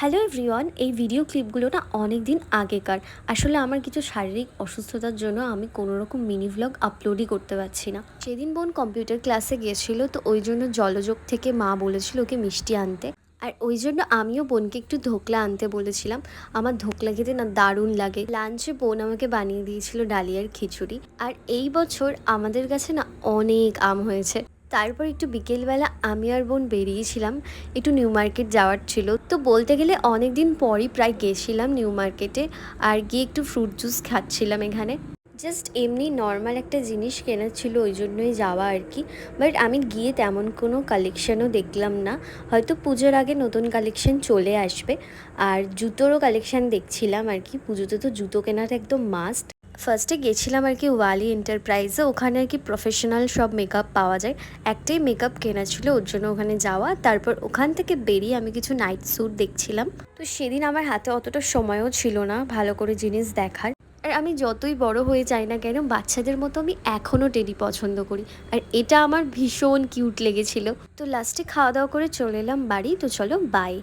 Hello everyone, এই video ক্লিপগুলো না অনেক দিন আগেকার। আসলে আমার কিছু শারীরিক অসুস্থতার জন্য আমি কোনো রকম মিনি ভ্লগ আপলোডই করতে পারছি না। সেদিন বোন কম্পিউটার ক্লাসে গিয়েছিলো, তো ওই জন্য জলযোগ থেকে মা বলেছিল ওকে মিষ্টি আনতে। আর ওই জন্য আমিও বোনকে একটু ধোকলা আনতে বলেছিলাম। আমার ধোকলা খেতে না দারুণ লাগে। লাঞ্চে বোন আমাকে বানিয়ে দিয়েছিল ডালিয়ার খিচুড়ি। আর এই বছর আমাদের কাছে না অনেক আম হয়েছে। তারপর একটু বিকেলবেলা আমি আর বোন বেরিয়েছিলাম, একটু নিউ মার্কেট যাওয়ার ছিল। তো বলতে গেলে অনেক দিন পরই প্রায় গেছিলাম নিউ মার্কেটে। আর গিয়ে একটু ফ্রুট জুস খাচ্ছিলাম এখানে। জাস্ট এমনি নর্মাল একটা জিনিস কেনার ছিল, ওই জন্যই যাওয়া আর কি। বাট আমি গিয়ে তেমন কোনো কালেকশানও দেখলাম না। হয়তো পুজোর আগে নতুন কালেকশান চলে আসবে। আর জুতোরও কালেকশান দেখছিলাম আর কি। পুজোতে তো জুতো কেনাটা একদম মাস্ট। ফার্স্টে গেছিলাম আর কি ওয়ালি এন্টারপ্রাইজে। ওখানে আর কি প্রফেশনাল সব মেকআপ পাওয়া যায়। একটাই মেকআপ কেনা ছিল, ওর জন্য ওখানে যাওয়া। তারপর ওখান থেকে বেরিয়ে আমি কিছু নাইট স্যুট দেখছিলাম। তো সেদিন আমার হাতে অতটা সময়ও ছিল না ভালো করে জিনিস দেখার। আর আমি যতই বড় হয়ে যাই না কেন, বাচ্চাদের মতো আমি এখনও টেডি পছন্দ করি। আর এটা আমার ভীষণ কিউট লেগেছিল। তো লাস্টে খাওয়া দাওয়া করে চলে এলাম বাড়ি। তো চলো বাই।